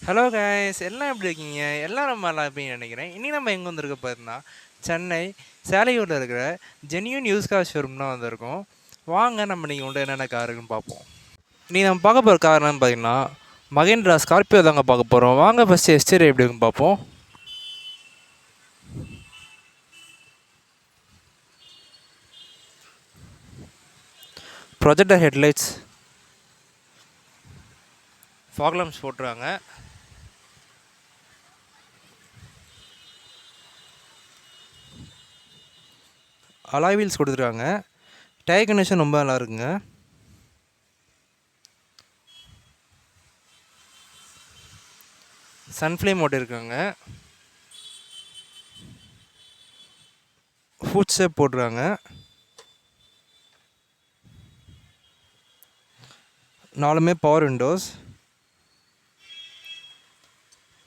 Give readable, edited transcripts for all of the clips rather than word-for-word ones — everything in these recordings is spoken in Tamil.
ஹலோ கைஸ், எல்லாம் எப்படி இருக்கீங்க? எல்லாம் ரொம்ப நல்லா இருப்பீங்கன்னு நினைக்கிறேன். இனி நம்ம எங்கே வந்திருக்க பார்த்தீங்கன்னா, சென்னை சேலையூரில் இருக்கிற ஜென்யூன் யூஸ் கார் ஷோரூம் தான் வந்திருக்கோம். வாங்க நம்ம நீங்கள் உண்டு என்னென்ன கார் இருக்குன்னு பார்ப்போம். நீ நம்ம பார்க்க போகிற கார் என்னன்னு பார்த்தீங்கன்னா, மகேந்திரா ஸ்கார்பியோ தாங்க பார்க்க போகிறோம். வாங்க ஃபஸ்ட்டு எஸ்டீரியர் எப்படி இருக்குன்னு பார்ப்போம். ப்ரொஜெக்டர் ஹெட்லைட்ஸ், ஃபாக் லாம்ப்ஸ் போட்டுருக்காங்க. அலாய் வீல்ஸ் கொடுத்துருக்காங்க. டயர் கண்டிஷன் ரொம்ப நல்லா இருக்குங்க. சன்ஃப்ளேம் ஓட்டிருக்காங்க. ஃபுட் ஸ்டெப் போட்டுருக்காங்க. நாலுமே பவர் விண்டோஸ்.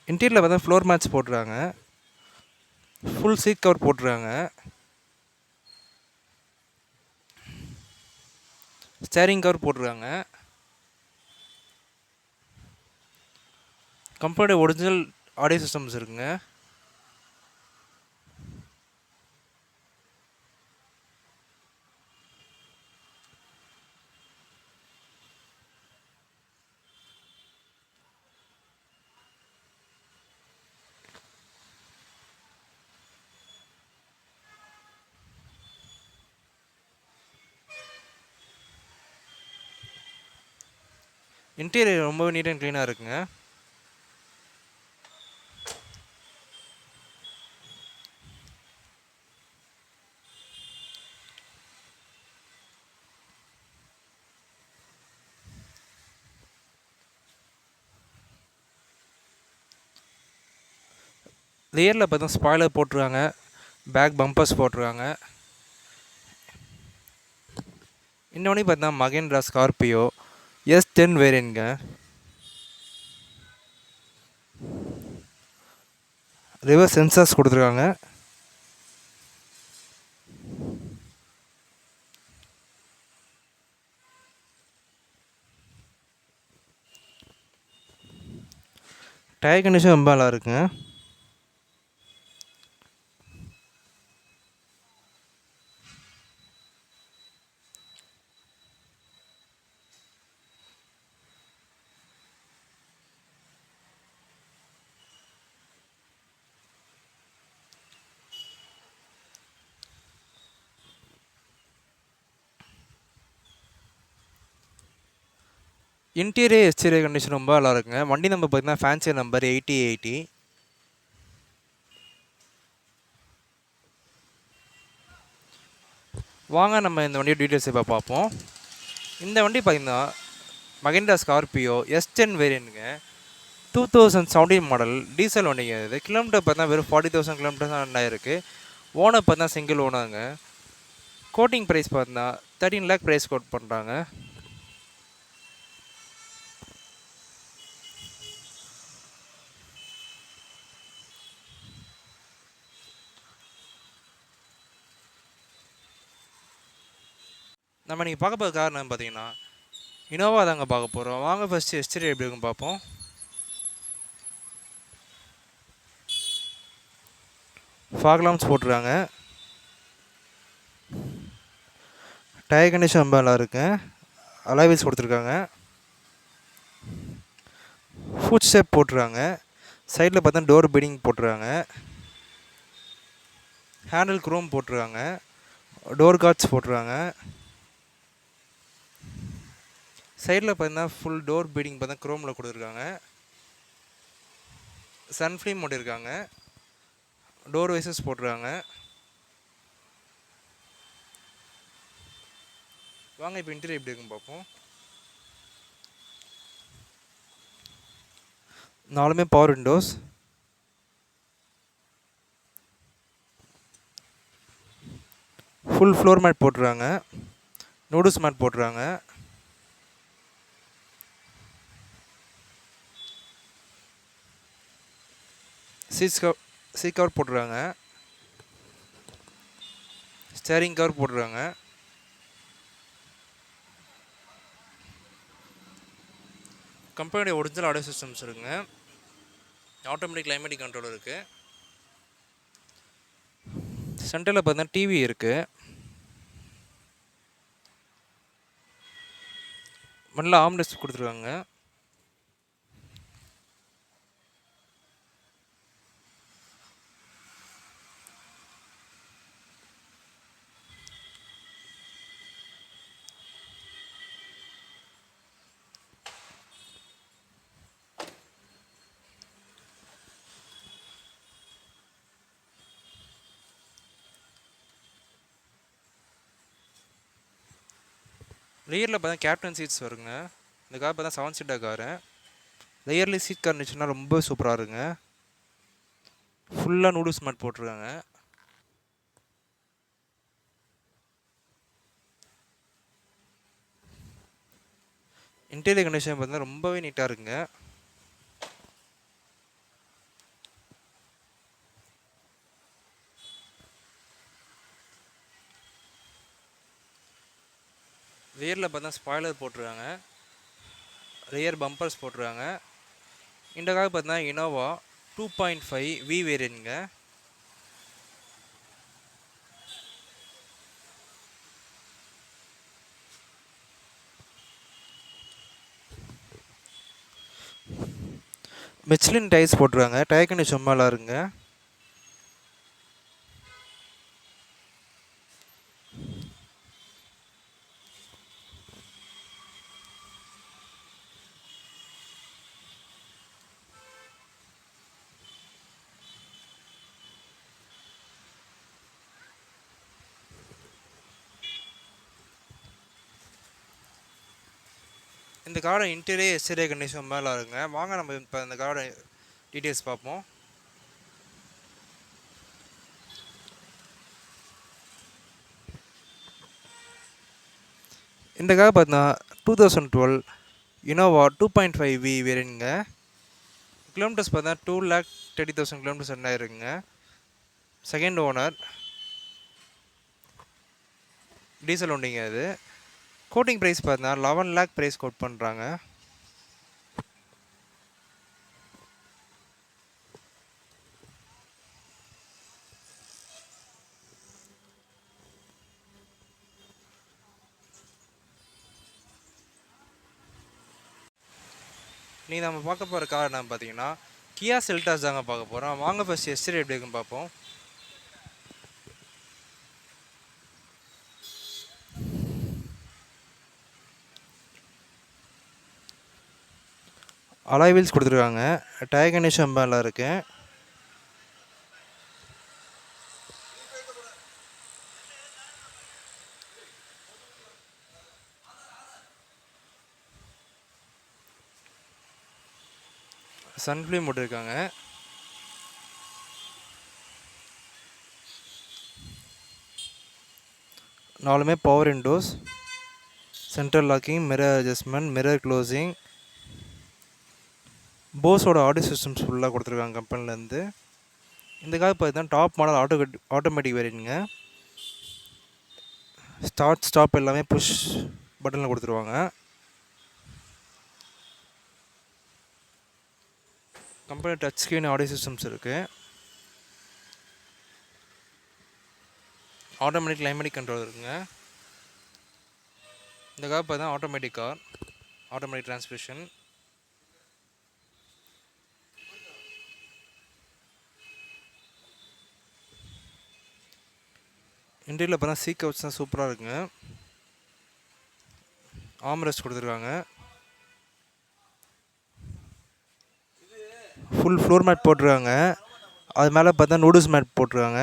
இன்டீரியரில் பார்த்தா ஃப்ளோர் மேட்ச் போட்டுருக்காங்க. ஃபுல் சீட் கவர் போட்டுருக்காங்க. ஸ்டேரிங் கவர் போட்டிருக்காங்க. கம்பெனியோட ஒரிஜினல் ஆடியோ சிஸ்டம்ஸ் இருக்குங்க. இன்டீரியர் ரொம்ப நீட் அண்ட் க்ளீனாக இருக்குங்க. ரியரில் பார்த்தா ஸ்பாய்லர் போட்டிருக்காங்க. பேக் பம்பர்ஸ் போட்டிருக்காங்க. இன்னொன்று பார்த்தா மகேந்திரா ஸ்கார்பியோ S10 வேரியன்ட்ங்க. ரிவர்ஸ் சென்சார்ஸ் கொடுத்துருக்காங்க. டயர் கண்டிஷன் ரொம்ப நல்லா இருக்குங்க. இன்டீரியர் எக்ஸ்டீரியர் கண்டிஷன் ரொம்ப நல்லா இருக்குங்க. வண்டி நம்பர் பார்த்தீங்கன்னா ஃபேன்சி நம்பர் 8080. வாங்க நம்ம இந்த வண்டியோட டீட்டெயில்ஸ் இப்போ பார்ப்போம். இந்த வண்டி பார்த்திங்கன்னா மகேந்திரா ஸ்கார்பியோ S10 வேரியன்ட்டுங்க. 2017 மாடல் டீசல் வண்டிங்க. இது கிலோமீட்டர் பார்த்தா வெறும் 40,000 கிலோமீட்டர் தான் ரன் ஆயிருக்கு. ஓனர் பார்த்தா சிங்கிள் ஓனருங்க. கோட்டிங் ப்ரைஸ் பார்த்தீங்கன்னா 13 லேக் ப்ரைஸ் கோட் பண்ணுறாங்க. நம்ம நீங்கள் பார்க்க போகிற கார் என்னன்னு பார்த்தீங்கன்னா இனோவா தாங்க பார்க்க போகிறோம். வாங்க ஃபஸ்ட்டு எஸ்டீரியர் எப்படி இருக்குன்னு பார்ப்போம். ஃபாக் லாம்ப்ஸ் போட்டிருக்காங்க. டயர் கண்டிஷன் ரொம்ப நல்லா இருக்கு. அலாய் வீல்ஸ் கொடுத்துருக்காங்க. ஃபுட் ஸ்டெப் போட்டிருக்காங்க. சைடில் பார்த்தா டோர் பீடிங் போட்டிருக்காங்க. ஹேண்டில் குரோம் போட்டிருக்காங்க. டோர் கார்ட்ஸ் போட்டிருக்காங்க. சைடில் பார்த்தீங்கன்னா ஃபுல் டோர் பீடிங் பார்த்தா குரோமில் கொடுத்துருக்காங்க. சன்ஃப்ளேம் போட்டிருக்காங்க. டோர் வைசஸ் போட்டிருக்காங்க. வாங்க இப்போ இன்டீரியர் எப்படி இருக்குன்னு பார்ப்போம். நாலுமே power windows. Full floor mat போட்டிருக்காங்க. நூடுல்ஸ் மேட் போட்டிருக்காங்க. சீட் கவர் போட்டிருக்காங்க. ஸ்டேரிங் கவர் போட்டிருக்காங்க. கம்பெனியோட ஒரிஜினல் ஆடியோ சிஸ்டம்ஸ் இருக்குங்க. ஆட்டோமேட்டிக் கிளைமேட்டிக் கண்ட்ரோல் இருக்குது. சென்டரில் பார்த்தீங்கன்னா டிவி இருக்குது. நல்ல ஆம்ரெஸ்ட் கொடுத்துருக்காங்க. ரியரில் பார்த்தா கேப்டன் சீட்ஸ் வருங்க. இந்த கார் பார்த்தா 7 சீட்டர் காரு. ரியர்லி சீட் கண்டிஷனாக ரொம்ப சூப்பராக இருங்க. ஃபுல்லாக நூடுல்ஸ் மேட் போட்டிருக்காங்க. இன்டீரியர் கண்டிஷன் பார்த்தீங்கன்னா ரொம்பவே நீட்டாக இருக்குங்க. ரியரில் பார்த்தா ஸ்பாய்லர் போட்டிருக்காங்க. ரியர் பம்பர்ஸ் போட்டிருக்காங்க. இந்த கார் பார்த்தீங்கன்னா இனோவா 2.5 வி வேரியன்ட்ங்க. மிச்லின் டயர்ஸ் போட்டிருக்காங்க. டயர் கண்டிஷன் ரொம்ப நல்லா இருக்குங்க. இந்த காரோட இன்டீரியர் எக்ஸ்டீரியர் கண்டிஷன் ரொம்ப நல்லா இருக்குங்க. வாங்க நம்ம இப்போ இந்த காரோட டீட்டெயில்ஸ் பார்ப்போம். இந்த கார் பார்த்தீங்கன்னா 2012 இனோவா 2.5 வி வேரியன்ட்ங்க. கிலோமீட்டர்ஸ் பார்த்தா 2,30,000 கிலோமீட்டர்ஸ் ரன் ஆயிருக்குங்க. Second owner. டீசல் வண்டிங்க அது. கோட்டிங் ப்ரைஸ் பார்த்தீங்கன்னா 11 lakh ப்ரைஸ் கோட் பண்ணுறாங்க. நீங்கள் நம்ம பார்க்க போகிற கார் என்ன பார்த்தீங்கன்னா கியா செல்டாஸ் தாங்க பார்க்க போகிறோம். வாங்க ஃபர்ஸ்ட் எஸ்டீரியர் எப்படி இருக்குன்னு பார்ப்போம். அலாய் வீல்ஸ் கொடுத்துருக்காங்க. டயர் கண்டிஷன் ரொம்ப நல்லா இருக்கு. சன்ஃப்ளேம் போட்டிருக்காங்க. நாலுமே power windows, central locking, mirror adjustment, mirror closing, போஸோட ஆடியோ சிஸ்டம்ஸ் ஃபுல்லாக கொடுத்துருக்காங்க கம்பெனிலேருந்து. இந்த கார் பார்த்தீங்கன்னா டாப் மாடல் ஆட்டோமேட்டிக் வேரியன்ட்ங்க. ஸ்டார்ட் ஸ்டாப் எல்லாமே புஷ் பட்டனில் கொடுத்துருவாங்க. Company touch screen audio systems இருக்குது. ஆட்டோமேட்டிக் கிளைமேட்டிக் கண்ட்ரோல் இருக்குங்க. இந்த கார் பார்த்தீங்கன்னா ஆட்டோமேட்டிக் கார், ஆட்டோமேட்டிக் டிரான்ஸ்மிஷன். இன்டீரியரில் பார்த்தா சீட் கவர்ஸ் தான் சூப்பராக இருக்குங்க. ஆம்ரெஸ்ட் கொடுத்துருக்காங்க. ஃபுல் ஃப்ளோர் மேட் போட்டிருக்காங்க. அது மேலே பார்த்தா நூடுல்ஸ் மேட் போட்டிருக்காங்க.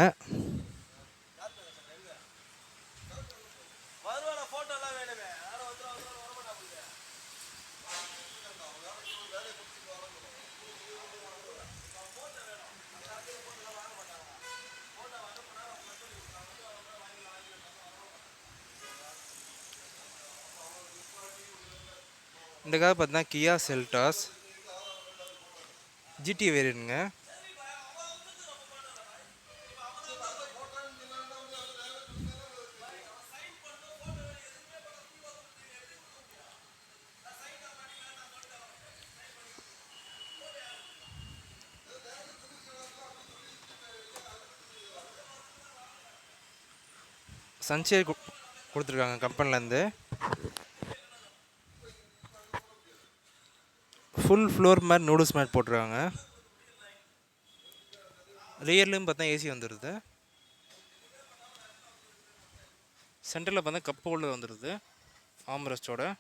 இந்த கார் பார்த்தீங்கன்னா கியா செல்டாஸ் ஜிடி வேரியன்ட்ங்க. சன்ஷேட் கொடுத்துருக்காங்க கம்பெனிலேருந்து. Full floor mat noodles mat போட்டிருக்காங்க. ரியர்லையும் பார்த்தா ஏசி வந்துடுது. சென்டரில் பார்த்தா கப் ஹோல்டர் வந்துடுது ஆம்ரெஸ்டோட.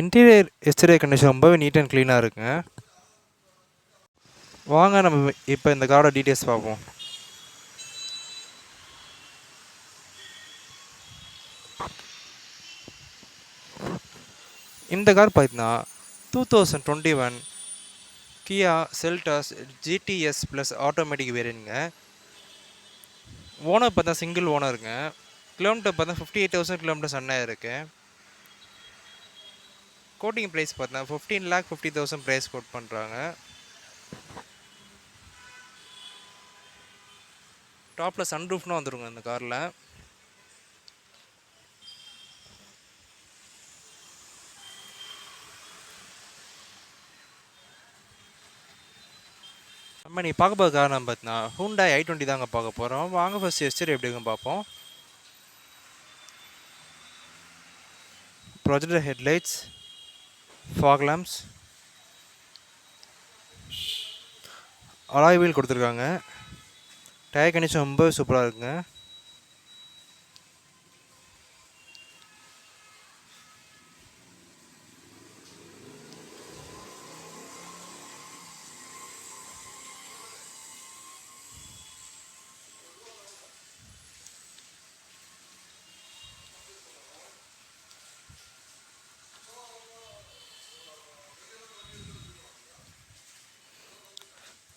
இன்டீரியர் எக்ஸ்டீரியர் கண்டிஷன் ரொம்பவே நீட் அண்ட் க்ளீனாக இருக்குங்க. வாங்க நம்ம இப்போ இந்த காரோட டீட்டெயில்ஸ் பார்ப்போம். இந்த கார் பார்த்தீங்கன்னா 2021 Kia Seltos GTS plus automatic வேரியன்ட்ங்க. ஓனர் பார்த்தா சிங்கிள் ஓனருங்க. கிலோமீட்டர் பார்த்தா 58,000 கிலோமீட்டர்ஸ் ரன் ஆயிருக்கு. கோட்டிங் ப்ரைஸ் பார்த்தா 15,50,000 ப்ரைஸ் கோட் பண்ணுறாங்க. டாப்பில் சன்ரூஃப்னு வந்துடுங்க இந்த காரில். நம்ம நீ பார்க்க போகிற காரணம் பார்த்தீங்கன்னா ஹூண்டாய் i20 தாங்க பார்க்க போகிறோம். வாங்க ஃபஸ்ட் எஸ்டர் எப்படிங்க பார்ப்போம். Projector headlights, fog lamps, alloy wheel கொடுத்துருக்காங்க. டயர் கண்டிஷன் ரொம்ப சூப்பராக இருக்குங்க.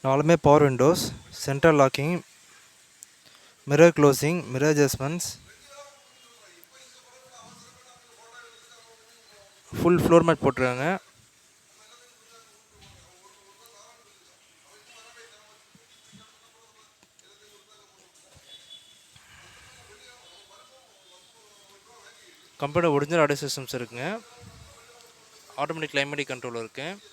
நாலுமே power windows, central locking, mirror closing, mirror adjustments, full floor mat போட்டிருக்காங்க. கம்ப்யூட்டர் ஒரிஜினல் ஆடியோ சிஸ்டம்ஸ் இருக்குங்க. ஆட்டோமேட்டிக் கிளைமேட்டிக் கண்ட்ரோல் இருக்குது.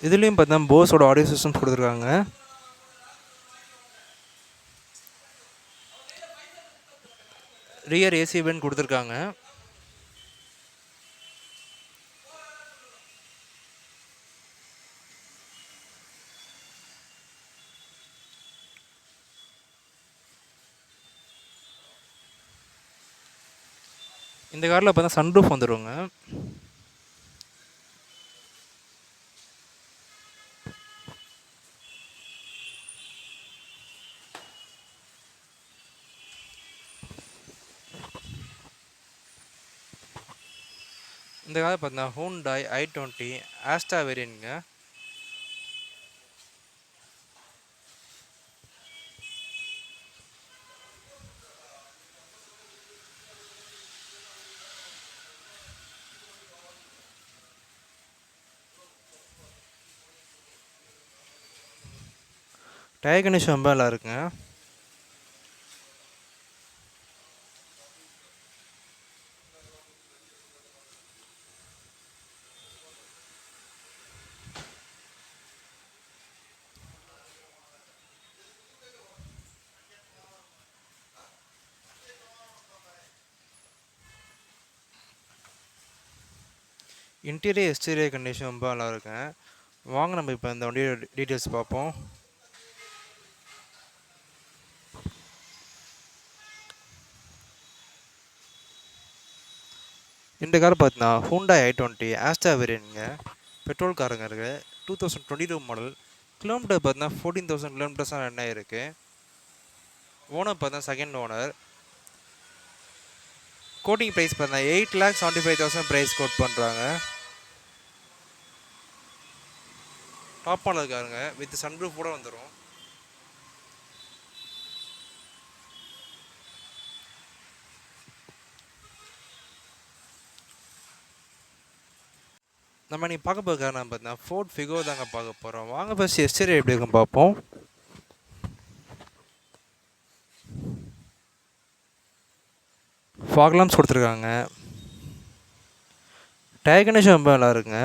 இதுலேயும் பார்த்தா போஸோட ஆடியோ சிஸ்டம்ஸ் கொடுத்துருக்காங்க. ரியர் ஏசி வென்ட் கொடுத்துருக்காங்க. இந்த காரில் பார்த்தா சன்ரூஃப் வந்துடுங்க. இந்த கார் பார்த்தீங்கன்னா ஹூண்டாய் i20 ஆஸ்டா வேரியன்ட்ங்க. டயர் கண்டிஷன் ரொம்ப நல்லா இருக்குங்க. இன்டீரியர் எக்ஸ்டீரியர் கண்டிஷன் ரொம்ப நல்லா இருக்குங்க. வாங்க நம்ம இப்போ இந்த வண்டியோட டீட்டெயில்ஸ் பார்ப்போம். இந்த கார் பார்த்தீங்கன்னா ஹூண்டாய் i20 ஆஸ்டா வேரியன்ட்ங்க. பெட்ரோல் காருங்க இருக்குது. 2022 மாடல். கிலோமீட்டர் பார்த்தீங்கன்னா 14,000 கிலோமீட்டர்ஸ் ரன் ஆகிருக்கு. ஓனர் பார்த்தா செகண்ட் ஓனர். கோட்டிங் ப்ரைஸ் பார்த்தா 8,75,000 ப்ரைஸ் கோட் பண்ணுறாங்க. டாப் மாடல் இருக்காருங்க, வித் சன்ரூஃப் கூட வந்துடும். நம்ம நீ பார்க்க போகிற நான் பார்த்தீங்கன்னா ஃபோர்ட் ஃபிகோ தாங்க பார்க்க போகிறோம். வாங்க ஃபஸ்ட் எஸ்டீரியர் எப்படி இருக்குன்னு பார்ப்போம். ஃபாக் லாம்ப்ஸ் கொடுத்துருக்காங்க. டயர் கண்டிஷன் ரொம்ப நல்லா இருக்குங்க.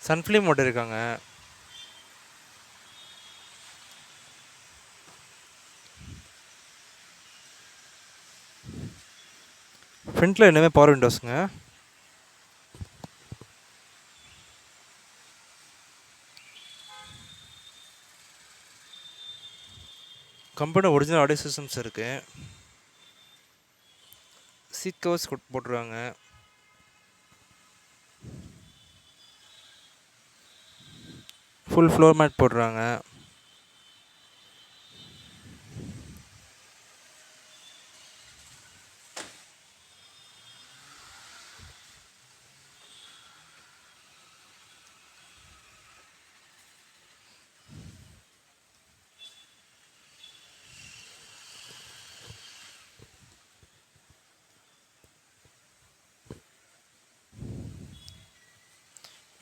சன்ஃப்ளேம் மோட்டர் இருக்காங்க. ஃப்ரண்ட்டில் இன்னுமே பவர் விண்டோஸுங்க. கம்பெனி ஒரிஜினல் ஆடியோ சிஸ்டம்ஸ் இருக்குது. சீட் கவர்ஸ் போட்டுருவாங்க. ஃபுல் ஃப்ளோர் மேட் போட்டுருவாங்க.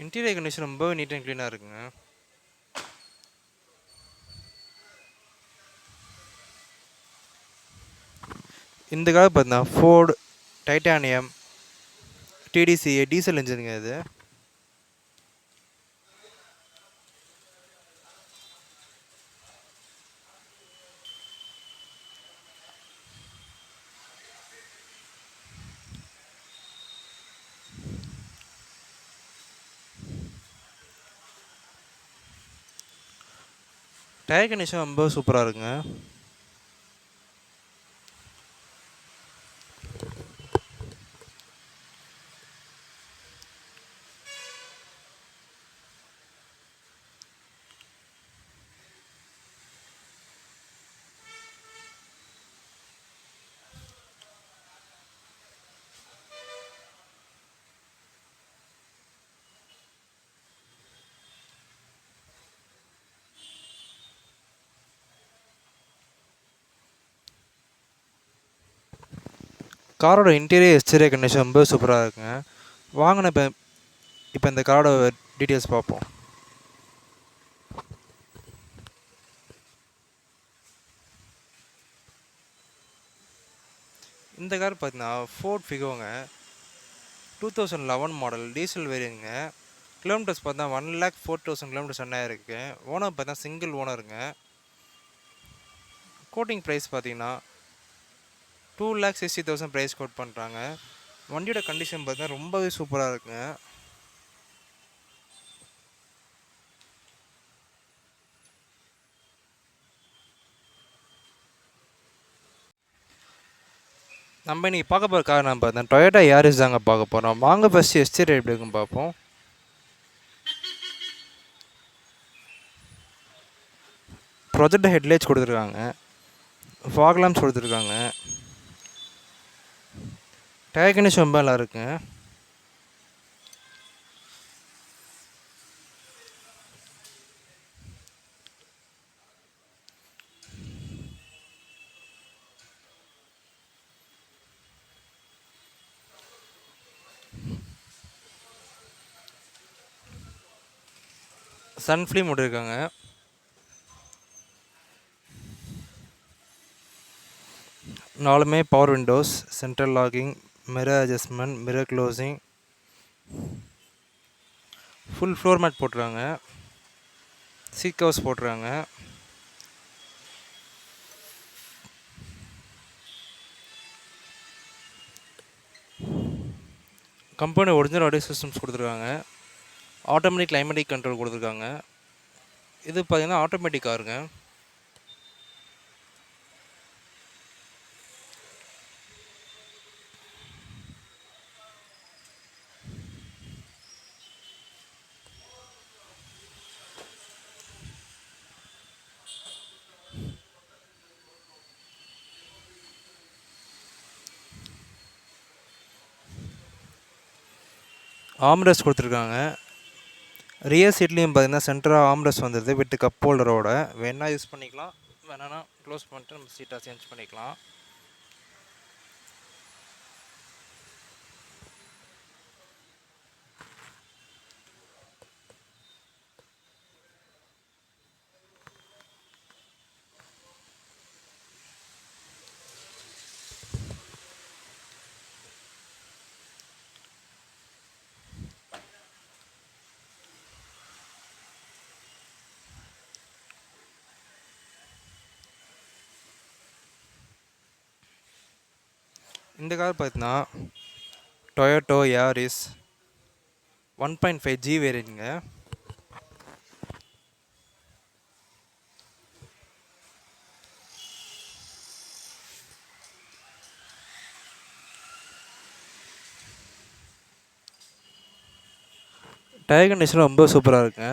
இன்டீரியர் கண்டிஷன் ரொம்ப நீட் அண்ட் க்ளீனாக இருக்குங்க. இந்த கார் பார்த்தீங்கன்னா ஃபோர்டு டைட்டானியம் டிடிசி டீசல் இன்ஜினுங்க இது. டயர் கண்டிஷன் ரொம்ப சூப்பராக இருக்குங்க. காரோட இன்டீரியர் எக்ஸ்டீரியர் கண்டிஷன் ரொம்ப சூப்பராக இருக்குங்க. வாங்கின இப்போ இந்த காரோட டீட்டெயில்ஸ் பார்ப்போம். இந்த கார் பார்த்தீங்கன்னா ஃபோர்ட் ஃபிகோங்க, 2011 மாடல் டீசல் வேரியங்க. கிலோமீட்டர்ஸ் பார்த்தா 1,04,000 கிலோமீட்டர்ஸ் என்ன இருக்குது. ஓனர் பார்த்தா சிங்கிள் ஓனருங்க. கோட்டிங் ப்ரைஸ் பார்த்தீங்கன்னா 2,60,000 ப்ரைஸ் கோட் பண்ணுறாங்க. வண்டியோட கண்டிஷன் பார்த்தா ரொம்பவே சூப்பராக இருக்குங்க. நம்ம இன்றைக்கி பார்க்க போகிற கார் நான் பார்த்தேன் டொயோட்டா யாரிஸ் தாங்க பார்க்க போகிறோம். வாங்க ஃபஸ்ட்டு எஸ்டீரியர் எப்படி இருக்குன்னு பார்ப்போம். ப்ரொஜெக்டர் ஹெட்லைட்ஸ் கொடுத்துருக்காங்க. ஃபாக் லாம்ப்ஸ் கொடுத்துருக்காங்க. டயர் கண்டிஷன் ரொம்ப நல்லா இருக்குங்க. சன்ஃப்ளேம் விட்டுருக்காங்க. நாலுமே power windows, central locking, mirror adjustment, mirror closing, full floor mat போட்டுருக்காங்க. சீட் கவர்ஸ் போட்டுருக்காங்க. கம்பெனி ஒரிஜினல் ஆடியோ சிஸ்டம்ஸ் கொடுத்துருக்காங்க. ஆட்டோமேட்டிக் கிளைமேட்டிக் கண்ட்ரோல் கொடுத்துருக்காங்க. இது பார்த்தீங்கன்னா ஆட்டோமேட்டிக் காருங்க. ஆம்ரெஸ்ட் கொடுத்துருக்காங்க. ரியர் சீட்லேயும் பார்த்தீங்கன்னா சென்டராக ஆம்ரெஸ்ட் வந்துடுது வித் கப் ஹோல்டரோட. வேணா யூஸ் பண்ணிக்கலாம், வேணான்னா க்ளோஸ் பண்ணிட்டு நம்ம சீட்டாக சேஞ்ச் பண்ணிக்கலாம். இந்த கார் பார்த்தீங்கன்னா டொயோட்டோ யாரிஸ் 1.5G வேரியண்ட்டுங்க. டயர் கண்டிஷன் ரொம்ப சூப்பராக இருக்குங்க.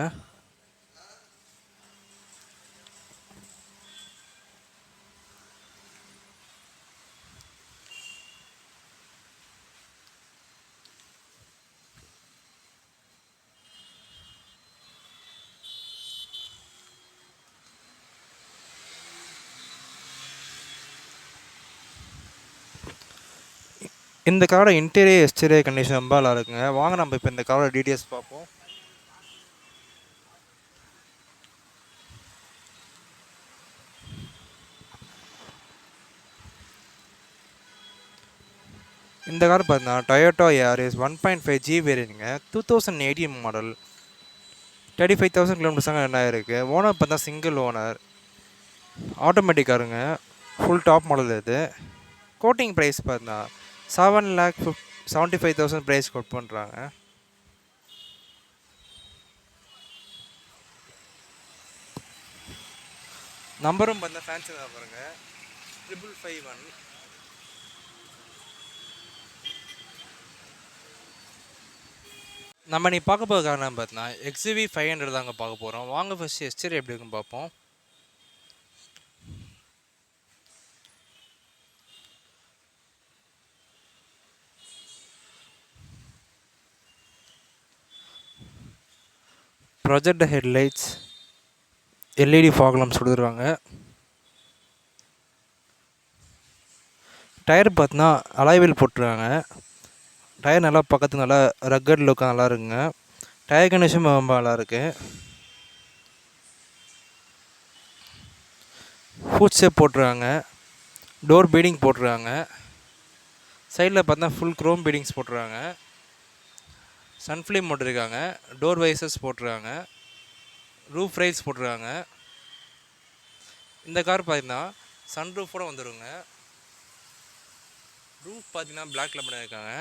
இந்த காரோட இன்டீரியர் எக்ஸ்டீரியர் கண்டிஷன் ரொம்ப நல்லா இருக்குங்க. வாங்க நம்ம இப்போ இந்த காரோட டீட்டெயில்ஸ் பார்ப்போம். இந்த கார் பார்த்தீங்கன்னா டொயோட்டோ யாரிஸ் 1.5G வேரியண்ட்டுங்க. 2018 மாடல். 35,000 கிலோமீட்டர்ஸ் தாங்க ரன் ஆயிருக்கு. ஓனர் பார்த்தா சிங்கிள் ஓனர். ஆட்டோமேட்டிக் காருங்க. ஃபுல் டாப் மாடல் இது. கோட்டிங் ப்ரைஸ் பார்த்தீங்கன்னா 7,75,000 ப்ரைஸ் கோட் பண்ணுறாங்க. நம்பரும் பார்த்தா ஃபேன்சி நம்பருங்க 5551. நம்ம நீ பார்க்க போகிற காரணம் பார்த்தீங்கன்னா XUV 500 தாங்க பார்க்க போகிறோம். வாங்க ஃபஸ்ட்டு எக்ஸ்டீரியர் எப்படி இருக்குன்னு பார்ப்போம். Project headlights, LED fog lamps கொடுத்துருவாங்க. டயர் பார்த்தீங்கன்னா அலாய் வீல் போட்டுருக்காங்க. டயர் நல்லா பக்கத்துக்கு நல்லா ரக்கட் லுக்காக நல்லா இருக்குங்க. டயர் கண்டிஷன் ரொம்ப நல்லா இருக்குது. ஃபுட் ஸ்டெப் போட்டுருக்காங்க. டோர் பீடிங் போட்டுருக்காங்க. சைடில் பார்த்தா ஃபுல் க்ரோம் பீடிங்ஸ் போட்டுருக்காங்க. சன்ஃப்ளேம் போட்டிருக்காங்க. டோர் வைசர்ஸ் போட்டிருக்காங்க. ரூஃப் ரைல்ஸ் போட்டிருக்காங்க. இந்த கார் பார்த்தீங்கன்னா சன்ரூஃபோட வந்துடுங்க. ரூஃப் பார்த்தீங்கன்னா பிளாக்ல பண்ணியிருக்காங்க.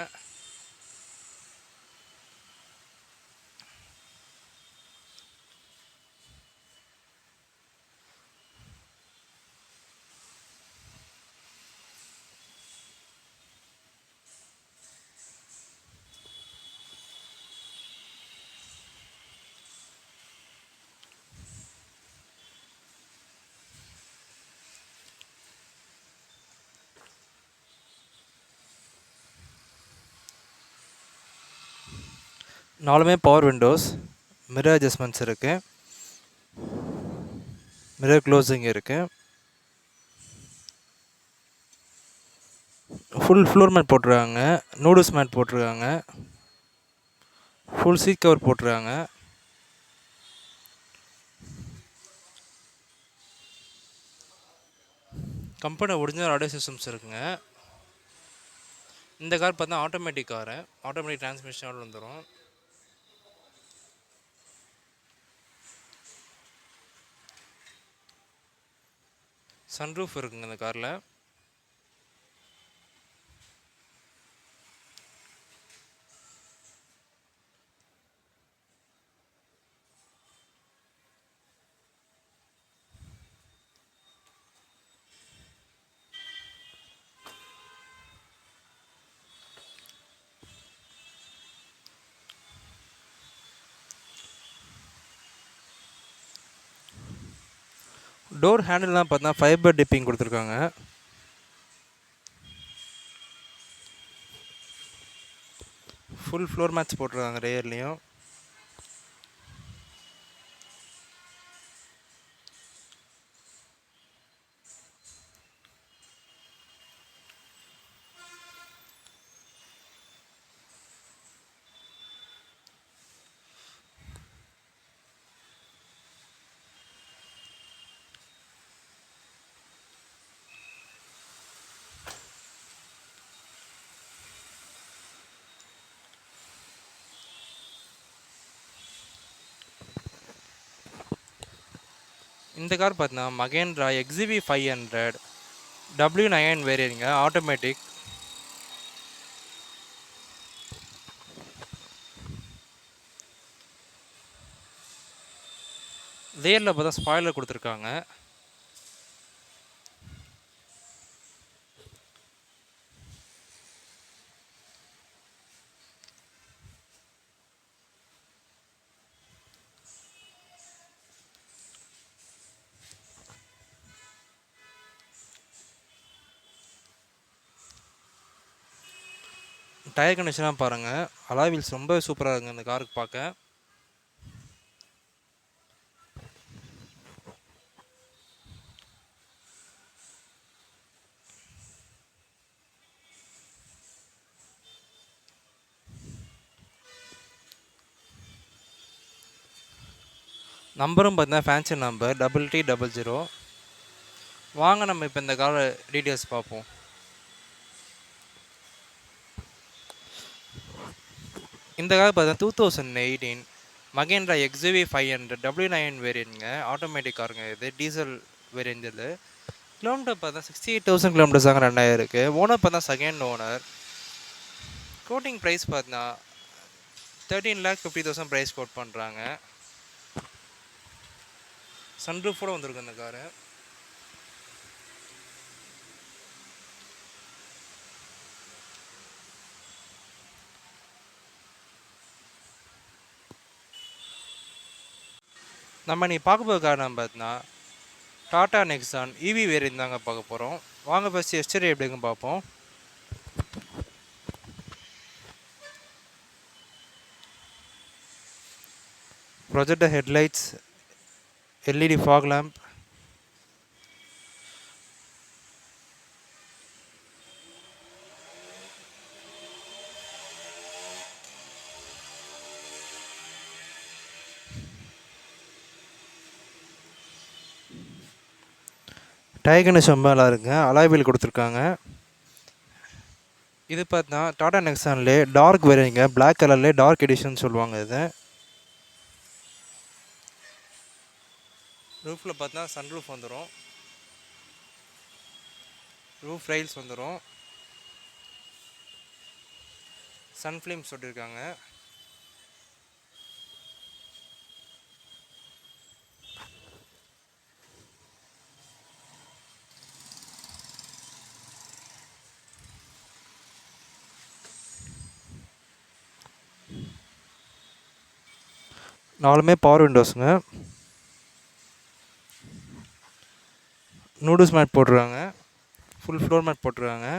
நாலுமே பவர் விண்டோஸ். மிரர் அட்ஜஸ்ட்மெண்ட்ஸ் இருக்குது. மிரர் க்ளோசிங் இருக்குது. ஃபுல் ஃப்ளோர் மேட் போட்டிருக்காங்க. நூடுல்ஸ் மேட் போட்டிருக்காங்க. ஃபுல் சீட் கவர் போட்டிருக்காங்க. கம்பெனி ஒரிஜினல் ஆடியோ சிஸ்டம்ஸ் இருக்குங்க. இந்த கார் பார்த்தா ஆட்டோமேட்டிக் காரு. ஆட்டோமேட்டிக் டிரான்ஸ்மிஷனோடு வந்துடும். சன்ரூஃப் இருக்குங்க இந்த காரில். டோர் ஹேண்டில்லாம் பார்த்தா ஃபைபர் டிப்பிங் கொடுத்துருக்காங்க. ஃபுல் ஃப்ளோர் மேட்ச் போட்டிருக்காங்க ரேர்லேயும். இந்த கார் பார்த்தீங்கன்னா மகேந்திரா XUV 500 W9 வேரியன்ட்ங்க, ஆட்டோமேட்டிக். ரியரில் பார்த்தா ஸ்பாய்லர் கொடுத்துருக்காங்க. டயர் கண்டிஷனாக பாருங்கள், அலாய் வீல்ஸ் ரொம்ப சூப்பராக இருக்குங்க இந்த காருக்கு பார்க்க. நம்பரும் பார்த்தீங்கன்னா ஃபேன்சி நம்பர் TT00. வாங்க நம்ம இப்போ இந்த கார் டீட்டெயில்ஸ் பார்ப்போம். இந்த கார் பார்த்தீங்கன்னா 2018 மகேந்திரா XUV 500 W9 வேரியன்ட்ங்க, ஆட்டோமேட்டிக் காருங்க. இது டீசல் வேரியன்ட். இது கிலோமீட்டர் பார்த்தா 68,000 கிலோமீட்டர்ஸ் தாங்க ரன் ஆகிருக்கு. ஓனர் பார்த்தா செகண்ட் ஓனர். கோட்டிங் ப்ரைஸ் பார்த்தீங்கன்னா 13,50,000 ப்ரைஸ் கோட் பண்ணுறாங்க. சன்ரூஃபோட வந்திருக்கு இந்த காரு. நம்ம நீ பார்க்க போகிற கார் நம்ம பார்த்தீங்கன்னா டாடா நெக்ஸான் EV வேரியன்ட் தாங்க பார்க்க போகிறோம். வாங்க ஃபஸ்ட்டு எஸ்டரி எப்படிங்க பார்ப்போம். Projector headlights, LED fog lamp, tyre condition ரொம்ப நல்லா இருக்குங்க, அலாய் வீல் கொடுத்துருக்காங்க. இது பார்த்தா டாடா நெக்ஸான்லேயே டார்க் வேரியங்க, பிளாக் கலர்லேயே டார்க் எடிஷன் சொல்லுவாங்க. இது ரூஃபில் பார்த்தா சன்ரூஃப் வந்துடும், ரூஃப் ரைல்ஸ் வந்துடும், சன் ஃபிலிம்ஸ் சொல்லியிருக்காங்க. நாலுமே பவர் விண்டோஸுங்க. நூடுல்ஸ் மேட் போட்டிருக்காங்க, ஃபுல் ஃப்ளோர் மேட் போட்டிருக்காங்க.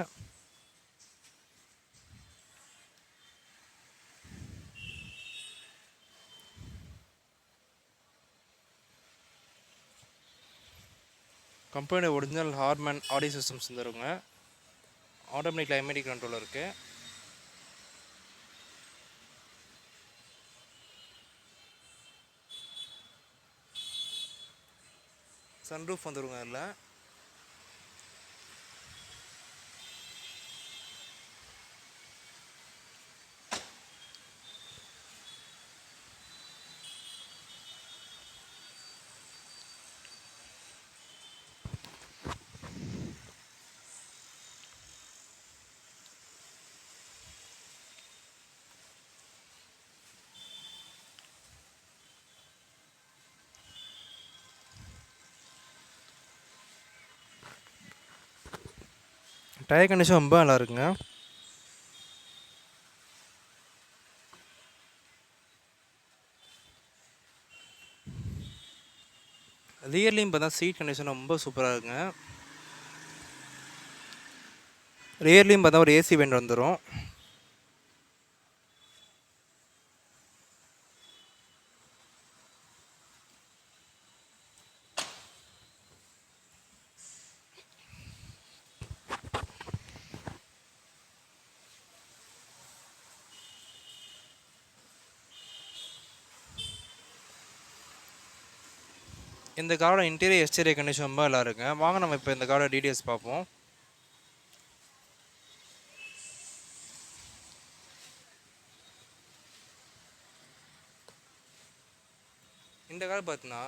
Company original Harman audio systems வந்துருங்க. ஆட்டோமேட்டிக் கிளைமேட்டிக் கண்ட்ரோல் இருக்குது. சன்ரூஃப் வந்துருங்க. அதில் டயர் கண்டிஷன் ரொம்ப நல்லா இருக்குங்க. ரியர்லையும் பார்த்தா சீட் கண்டிஷன் ரொம்ப சூப்பராக இருக்குங்க. ரியர்லையும் பார்த்தா ஒரு AC வெண்ட் வந்துடும். இந்த காரோட இன்டீரியர் எக்ஸ்டீரியர் கண்டிஷன் ரொம்ப நல்லா இருக்குங்க. வாங்க நம்ம இப்போ இந்த காரோட டீட்டெயில்ஸ் பார்ப்போம். இந்த கார் பார்த்தீங்கன்னா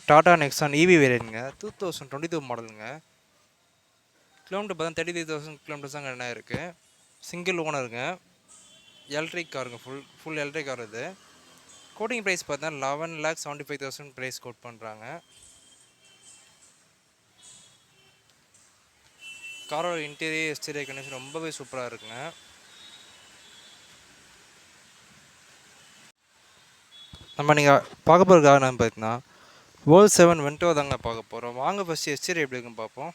டாடா நெக்ஸான் இவி வேரியன்ட்ங்க. 2022 மாடலுங்க. கிலோமீட்டர் பார்த்தா 33,000 கிலோமீட்டர்ஸ் தாங்க என்ன இருக்குது. சிங்கிள் ஓனருங்க. எலக்ட்ரிக் காருங்க. ஃபுல் எலக்ட்ரிக் கார் இது. கோட்டிங் ப்ரைஸ் பார்த்தா 11,75,000 ப்ரைஸ் கோட் பண்ணுறாங்க. காரோட இன்டீரியர் எக்ஸ்டீரியர் கண்டிஷன் ரொம்பவே சூப்பராக இருக்குங்க. நம்ம நீங்கள் பார்க்க போகிற கார் என்னன்னு பார்த்தீங்கன்னா வேர்ல்ட் 7 வென்டோ தாங்க பார்க்க போகிறோம். வாங்க ஃபஸ்ட்டு எக்ஸ்டீரியர் எப்படி இருக்குன்னு பார்ப்போம்.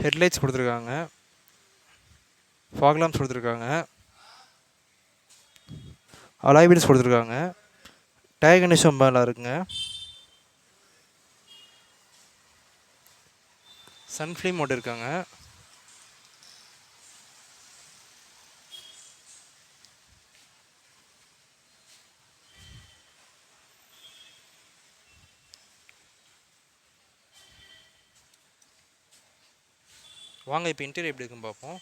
ஹெட்லைட்ஸ் கொடுத்துருக்காங்க. ஃபாக் லாம்ப்ஸ் கொடுத்துருக்காங்க. அலாய் வீல்ஸ் கொடுத்துருக்காங்க. டயர் கண்டிஷன் ரொம்ப நல்லா இருக்குங்க. சன் ஃபிலிம் மோட் இருக்காங்க. வாங்க இப்போ இன்டீரியர் எப்படி இருக்குன்னு பார்ப்போம்.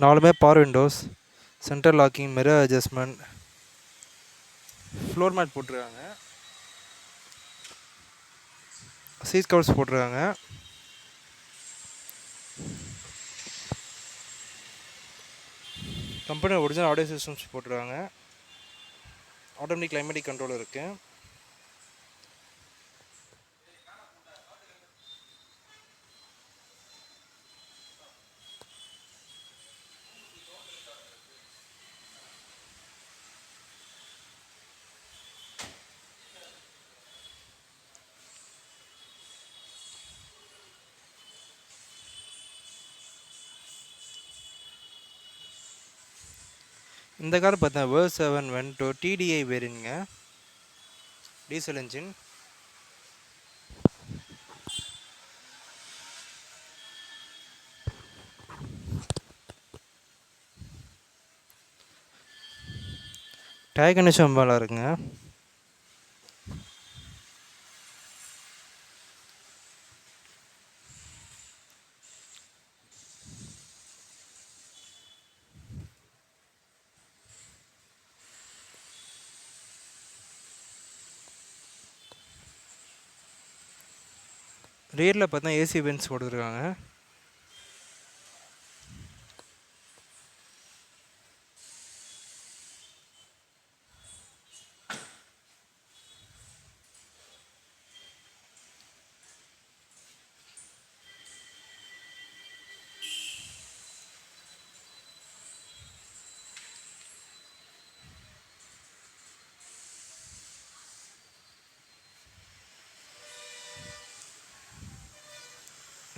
4 power windows, centre locking, mirror adjustment, floor mat போட்டிருக்காங்க. சீட் கவர்ஸ் போட்டிருக்காங்க. கம்பெனி ஒரிஜினல் ஆடியோ சிஸ்டம்ஸ் போட்டிருக்காங்க. ஆட்டோமேட்டிக் கிளைமேட்டிக் கண்ட்ரோல் இருக்குது. இந்த கார் பார்த்தா வேர்ல்ட் 7 வென்டோ டிடிஐ வேரியன்ட்ங்க. Diesel engine. டயர் கண்டிஷன் ரொம்ப நல்லா இருக்குங்க. ரியரில் பார்த்தா ஏசி வென்ட்ஸ் கொடுத்துருக்காங்க.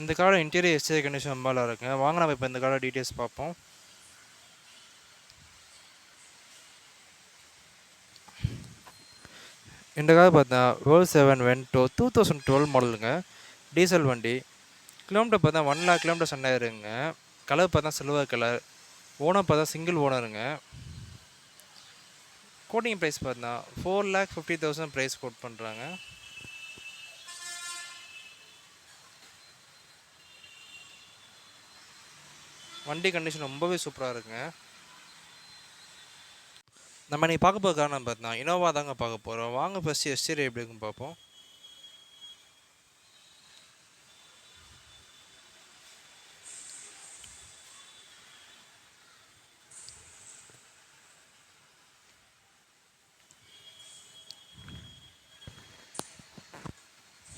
இந்த காரோட இன்டீரியர் எக்ஸ்டீரியர் கண்டிஷன் ரொம்ப நல்லா இருக்குங்க. வாங்க நம்ம இப்போ இந்த காரோட டீட்டெயில்ஸ் பார்ப்போம். இந்த கார் பார்த்தா வேர்ல்ட் 7 வென்டோ 2012 மாடலுங்க. டீசல் வண்டி. கிலோமீட்டர் பார்த்தா 1 லேக் கிலோமீட்டர்ஸ் ரன்னாயிருங்க. கலர் பார்த்தா சில்வர் கலர். ஓனர் பார்த்தா சிங்கிள் ஓனருங்க. கோட்டிங் ப்ரைஸ் பார்த்தா 4,50,000 ப்ரைஸ் கோட் பண்ணுறாங்க. வண்டி கண்டிஷன் ரொம்பவே சூப்பராக இருக்குங்க. நம்ம நீ பார்க்க போகிற காரணம் பார்த்தா இனோவா தாங்க பார்க்க போகிறோம். வாங்க ஃபஸ்ட்டு எக்ஸ்டீரியர் எப்படி இருக்குன்னு பார்ப்போம்.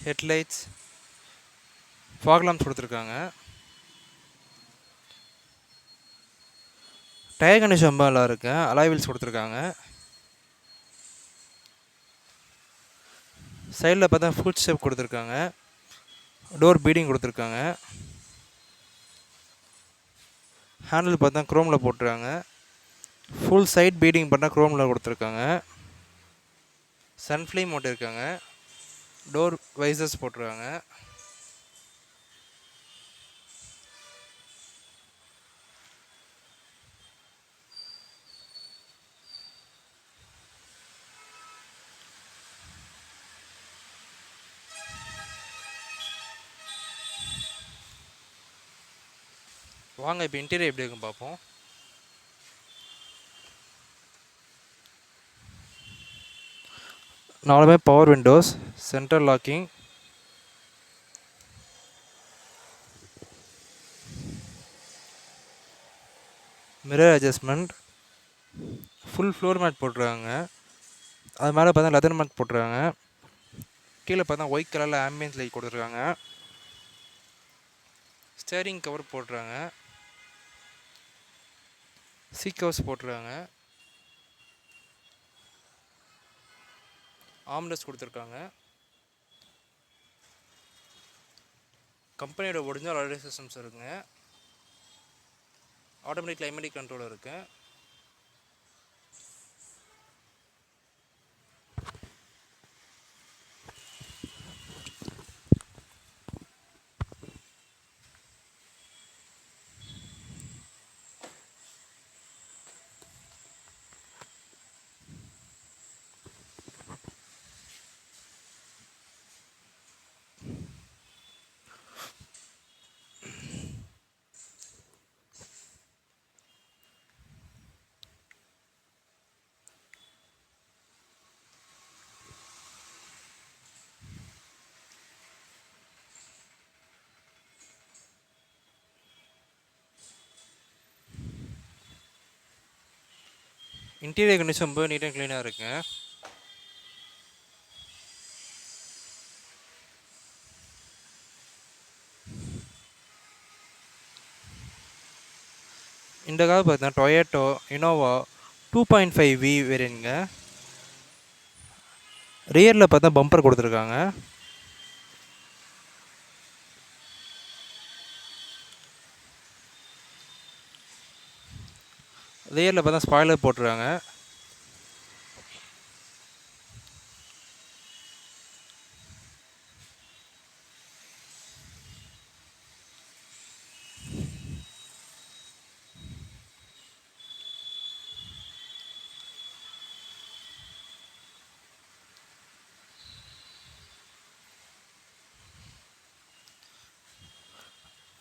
ஹெட்லைட்ஸ், ஃபாக் லாம்ப்ஸ் கொடுத்துருக்காங்க. டயர் கண்டிஷன் ரொம்ப நல்லா இருக்கு. அலாய் வீல்ஸ் கொடுத்துருக்காங்க. சைடில் பார்த்தா ஃபுட் ஸ்டெப் கொடுத்துருக்காங்க. டோர் பீடிங் கொடுத்துருக்காங்க. ஹேண்டில் பார்த்தா க்ரோமில் போட்டுருக்காங்க. ஃபுல் சைட் பீடிங் பார்த்தா க்ரோமில் கொடுத்துருக்காங்க. சன்ஃப்ளேம் போட்டிருக்காங்க. டோர் வைசர்ஸ் போட்டிருக்காங்க. வாங்க இப்போ இன்டீரியர் எப்படி இருக்குன்னு பார்ப்போம். நாலுமே power windows, central locking, mirror adjustment, full floor mat போட்டிருக்காங்க. அது மேலே பார்த்தா லெதர் மேட் போட்டிருக்காங்க. கீழே பார்த்தா ஒயிட் கலரில் ஆம்பியன்ஸ் லைட் கொடுத்துருக்காங்க. ஸ்டேரிங் கவர் போட்டுருக்காங்க. சீட் கவர்ஸ் போட்டிருக்காங்க. ஆம்லெஸ் கொடுத்துருக்காங்க. கம்பெனியோட ஒரிஜினல் ஆடியோ சிஸ்டம்ஸ் இருக்குங்க. ஆட்டோமேட்டிக் கிளைமேட்டிக் கண்ட்ரோல் இருக்குது. இன்டீரியர் கண்டிஷன் ரொம்ப நீட் அண்ட் க்ளீனாக இருக்குங்க. இந்த கார் பார்த்தீங்கன்னா டொயேட்டோ இனோவா 2.5V வேரியன்ட்ங்க. ரியரில் பார்த்தா பம்பர் கொடுத்துருக்காங்க. ரியரில் பார்த்தா ஸ்பாய்லர் போட்டிருக்காங்க.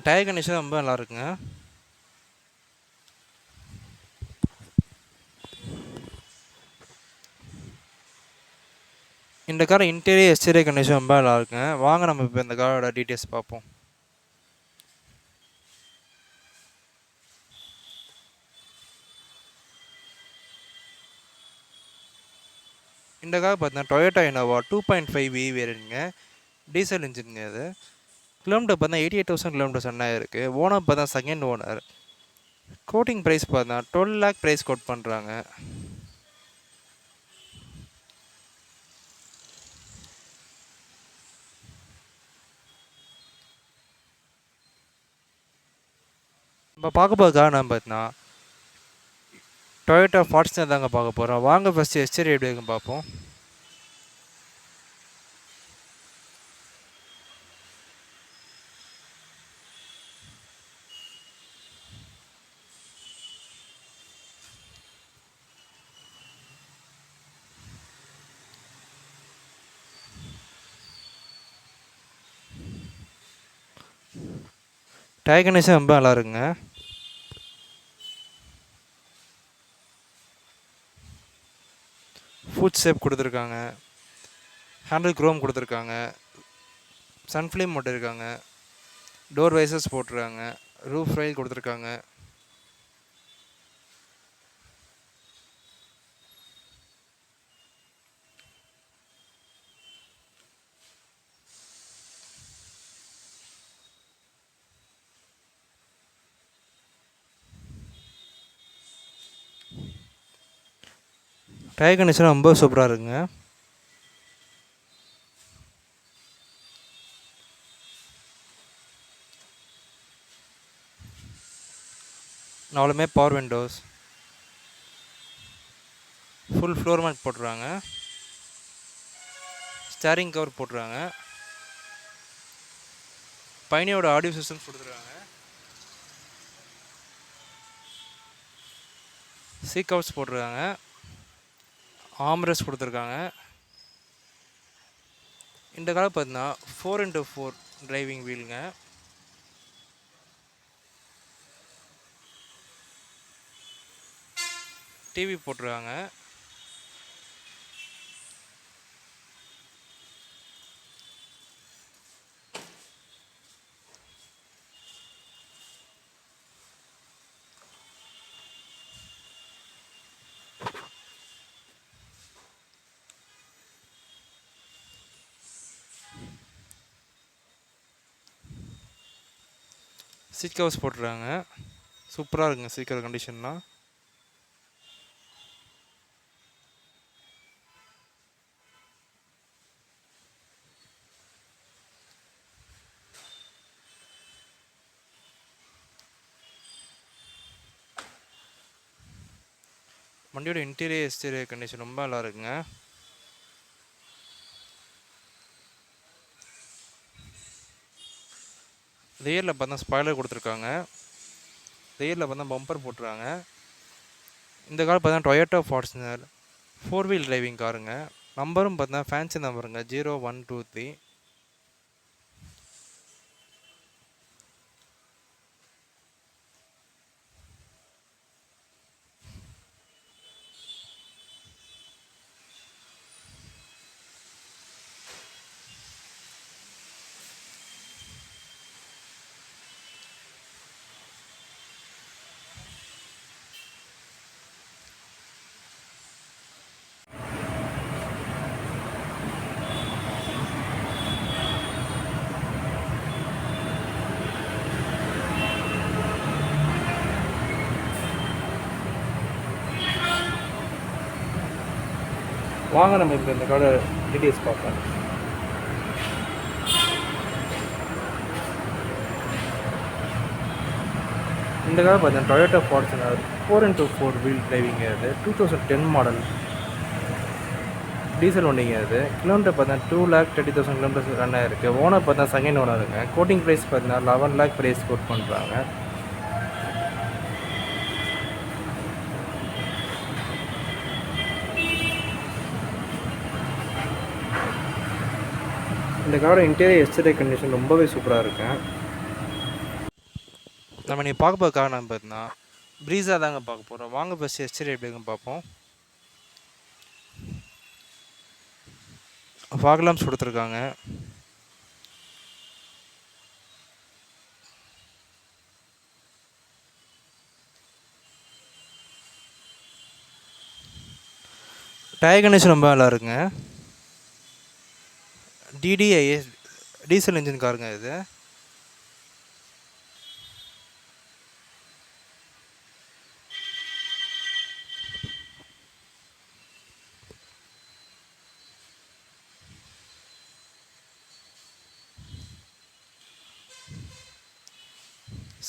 டயர் கண்டிஷன் ரொம்ப நல்லா இருக்குங்க. இந்த கார் இன்டீரியர் எக்ஸ்டீரியர் கண்டிஷன் ரொம்ப நல்லா இருக்குங்க. வாங்க நம்ம இப்போ இந்த காரோட டீட்டெயில்ஸ் பார்ப்போம். இந்த கார் பார்த்தீங்கன்னா டொயோட்டா இனோவா 2.5V வேரியன்ட்ங்க. டீசல் இன்ஜின்ங்க. இது கிலோமீட்டர் பார்த்தா 88,000 கிலோமீட்டர்ஸ் என்ன இருக்குது. ஓனர் பார்த்தா செகண்ட் ஓனர். கோட்டிங் ப்ரைஸ் பார்த்தா 12 lakh ப்ரைஸ் கோட் பண்ணுறாங்க. நம்ம பார்க்க போகிற கார் நம்ம பார்த்தீங்கன்னா டொயோட்டா ஃபார்ச்சுனர் தாங்க பார்க்க போகிறோம். வாங்க ஃபஸ்ட்டு எக்ஸ்டீரியர் எப்படி இருக்குன்னு பார்ப்போம். டயர் கண்டிஷன் ரொம்ப நல்லா இருக்குங்க. ஃபுட் ஷேப் கொடுத்துருக்காங்க. ஹேண்டில் க்ரோம் கொடுத்துருக்காங்க. சன்ஃப்ளேம் போட்டிருக்காங்க. டோர் வைசர்ஸ் போட்டிருக்காங்க. ரூஃப் ரைல் கொடுத்துருக்காங்க. டயர் கண்டிஷன் ரொம்ப சூப்பராக இருக்குங்க. நாலுமே power windows. Full floor mat போட்டுருக்காங்க. ஸ்டேரிங் கவர் போட்டுருக்காங்க. பைனியோட ஆடியோ சிஸ்டம்ஸ் கொடுத்துருக்காங்க. சீட் கவர்ஸ் போட்டிருக்காங்க. ஆம்ரெஸ்ட் கொடுத்துருக்காங்க. இந்த கார் பார்த்தீங்கன்னா 4x4 டிரைவிங் வீலுங்க. டிவி போட்டிருக்காங்க. சீட் கவர்ஸ் போட்டிருக்காங்க. சூப்பராக இருக்குங்க சீட் கவர் கண்டிஷன்லாம். வண்டியோட இன்டீரியர் எக்ஸ்டீரியர் கண்டிஷன் ரொம்ப நல்லா இருக்குங்க. ரியரில் பார்த்தா ஸ்பாய்லர் கொடுத்துருக்காங்க. ரியரில் பார்த்தா பம்பர் போட்டுருக்காங்க. இந்த கார் பார்த்தா டொயோட்டா ஃபார்ச்சுனர் 4 வீல் டிரைவிங் காருங்க. நம்பரும் பார்த்தா ஃபேன்சி நம்பருங்க 0123. வாங்க நம்ம இப்போ இந்த காரோட டீட்டெயில்ஸ் பார்ப்போம். இந்த கார் பார்த்தீங்கன்னா Toyota Fortuner 4x4 wheel driving அது 2010 மாடல் டீசல் வண்டிங்க. அது கிலோமீட்டர் பார்த்தீங்கன்னா 2,30,000 கிலோமீட்டர்ஸ் ரன் ஆயிருக்கு. ஓனர் பார்த்தா செகண்ட் ஓனருங்க. கோட்டிங் ப்ரைஸ் பார்த்தீங்கன்னா 11 lakh ப்ரைஸ் கோட் பண்ணுறாங்க. இந்த காரோட இன்டீரியர் எக்ஸ்டீரியர் கண்டிஷன் ரொம்பவே சூப்பராக இருக்கு. நம்ம நீ பார்க்க போகிற கார் நம்ம பார்த்தீங்கன்னா ப்ரீஸா தாங்க பார்க்க போகிறோம். வாங்க ஃபஸ்ட் எக்ஸ்டீரியர் எப்படி இருக்குன்னு பார்ப்போம். ஃபாக் லாம்ப்ஸ் கொடுத்துருக்காங்க. டயர் கண்டிஷன் ரொம்ப நல்லா இருக்குங்க. டிடிஐஎஸ் டீசல் இன்ஜின் காருங்க இது.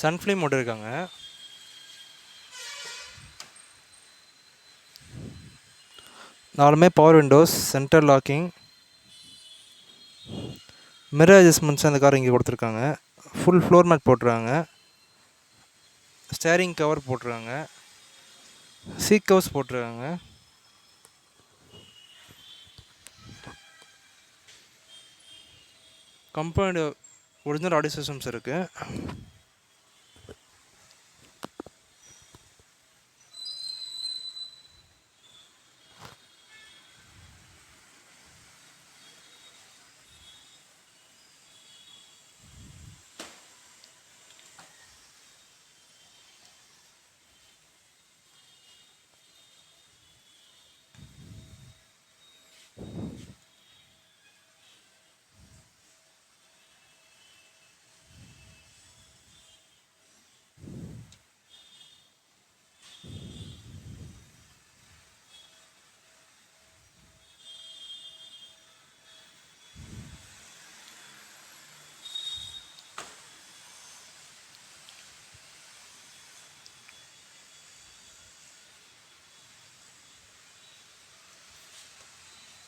சன்ஃப்ளேம் மோட்டர் இருக்காங்க. நாலுமே power windows, centre locking, mirror adjustments அந்த கார் இங்கே கொடுத்துருக்காங்க. ஃபுல் ஃப்ளோர் மேட் போட்டுருக்காங்க. ஸ்டேரிங் கவர் போட்டுருக்காங்க. சீட் கவர்ஸ் போட்டுருக்காங்க. கம்பெனி ஒரிஜினல் ஆடியோ சிஸ்டம்ஸ் இருக்குது.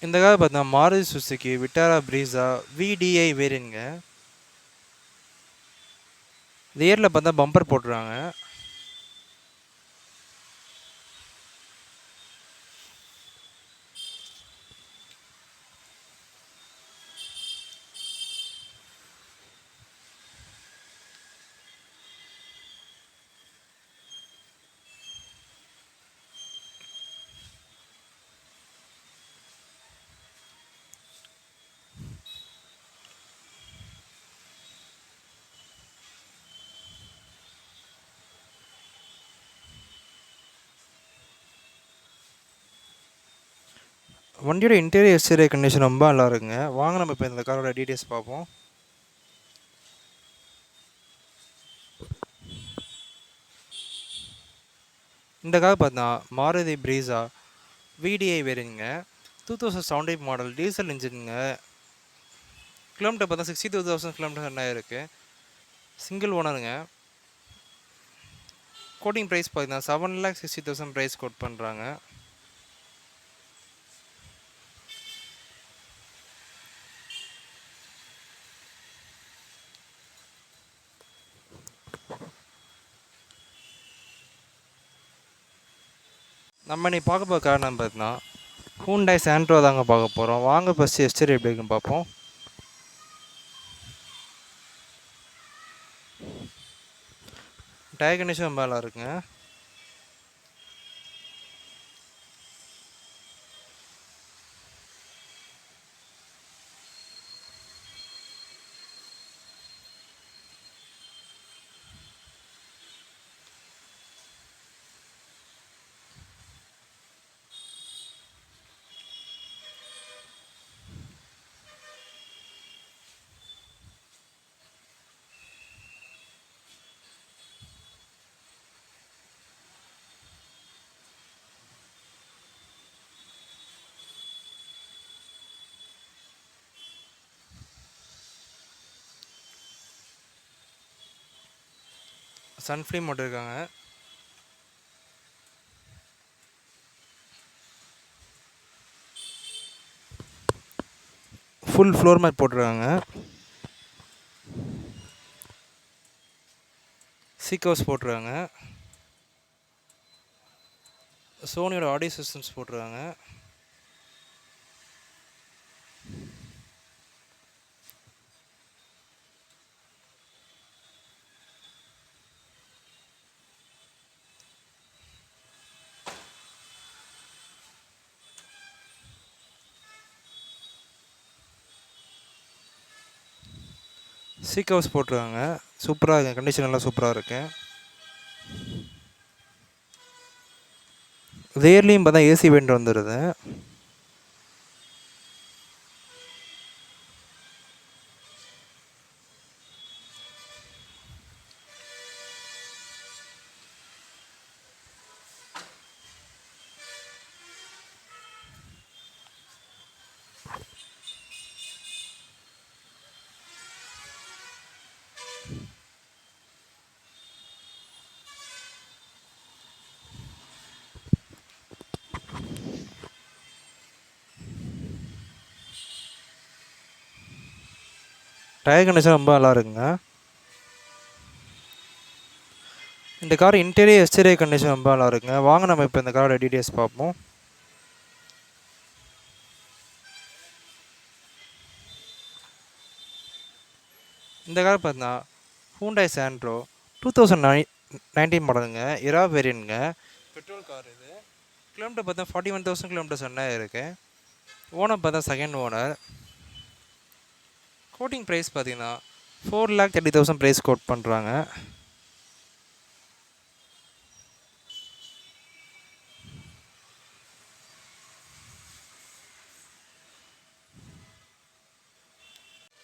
இந்த கார் பார்த்தீங்கன்னா மாருதி சுசுகி விட்டாரா ப்ரீஸா விடிஐ வேரியன்ட்ங்க. இந்த இயரில் பார்த்தா பம்பர் போட்டுருக்காங்க. வண்டியோட இன்டீரியர் எக்ஸ்டீரியர் கண்டிஷன் ரொம்ப நல்லா இருக்குங்க. வாங்க நம்ம இப்போ இந்த காரோட டீட்டெயில்ஸ் பார்ப்போம். இந்த கார் பார்த்தா மாருதி ப்ரீஸா விடிஐ வேரியன்ட்ங்க. 2017 மாடல் டீசல் இன்ஜினுங்க. கிலோமீட்டர் பார்த்தா 62,000 கிலோமீட்டர் ரன் ஆகிருக்கு. சிங்கிள் ஓனருங்க. கோட்டிங் ப்ரைஸ் பார்த்தீங்கன்னா 7,60,000 ப்ரைஸ் கோட் பண்ணுறாங்க. நம்ம நீ பார்க்க போகிற கார் நம்ம பார்த்தீங்கன்னா ஹூண்டாய் சாண்ட்ரோ தாங்க பார்க்க போகிறோம். வாங்க ஃபஸ்ட்டு எக்ஸ்டீரியர் எப்படி இருக்குன்னு பார்ப்போம். டயர் கண்டிஷன் ரொம்ப நல்லா இருக்குங்க. சன்ஃப்ளீம் போட்டிருக்காங்க. ஃபுல் ஃப்ளோர் மேட் போட்டிருக்காங்க. சீக்கோஸ் போட்டிருக்காங்க. சோனியோட ஆடியோ சிஸ்டம்ஸ் போட்டிருக்காங்க. சீக் ஹவுஸ் போட்டிருக்காங்க. சூப்பராக இருக்குது. கண்டிஷன் எல்லாம் சூப்பராக இருக்குது. ரியர்லேயும் பார்த்தா ஏசி வெண்ட் வந்துடுது. டயர் கண்டிஷன் ரொம்ப நல்லா இருக்குங்க. இந்த கார் இன்டீரியர் எக்ஸ்டீரியர் கண்டிஷன் ரொம்ப நல்லா இருக்குங்க. வாங்க நம்ம இப்போ இந்த காரோட டீட்டெயில்ஸ் பார்ப்போம். இந்த கார் பார்த்தீங்கன்னா ஹூண்டாய் சாண்ட்ரோ 2019 மாடலுங்க. இரா வேரியன்ட்ங்க. பெட்ரோல் கார் இது. கிலோமீட்டர் பார்த்தா 41,000 கிலோமீட்டர்ஸ் என்ன இருக்குது. ஓனர் பார்த்தா செகண்ட் ஓனர். கோட்டிங் ப்ரைஸ் பார்த்தீங்கன்னா 4,30,000 ப்ரைஸ் கோட் பண்ணுறாங்க.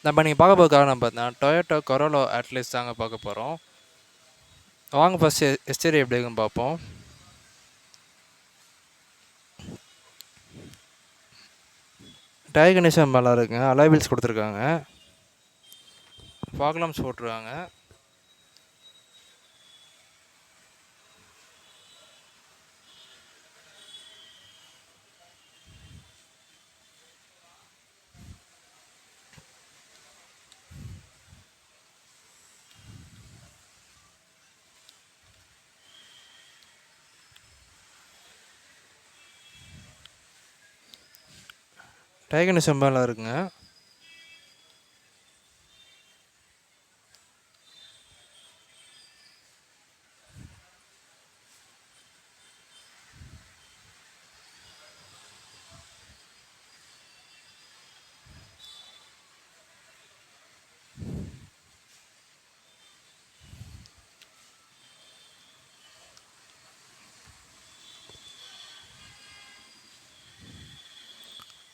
நம்ம நீங்கள் பார்க்க போகிற காரணம் பார்த்தீங்கன்னா டொயோட்டோ கொரோலா அட்லஸ் தாங்க பார்க்க போகிறோம். வாங்க ஃபஸ்ட்டு எஸ்டீரியர் எப்படி இருக்குன்னு பார்ப்போம். டயர் கண்டிஷன் நல்லா இருக்குங்க. அலாய் வீல்ஸ் கொடுத்துருக்காங்க. ஃபாக் லாம்ப்ஸ் போட்டிருக்காங்க. டயர் கண்டிஷன் ரொம்ப நல்லா இருக்குங்க.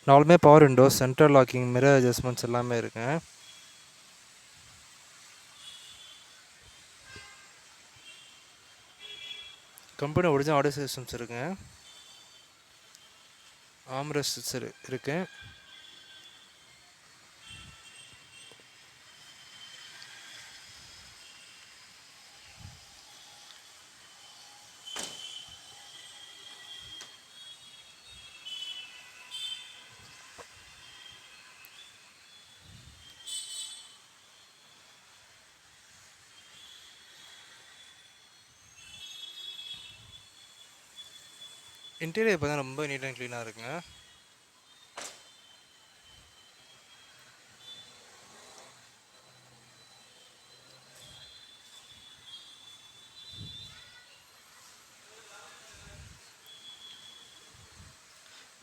நாலுமே power windows, central locking, mirror adjustments எல்லாமே இருக்குங்க. கம்பெனி ஒரிஜினல் ஆடியோ சிஸ்டம்ஸ் இருக்குங்க. ஆம்ரெஸ்ட்ஸ் இருக்கு. இன்டீரியர் இப்போ தான் ரொம்ப நீட் அண்ட் க்ளீனாக இருக்குங்க.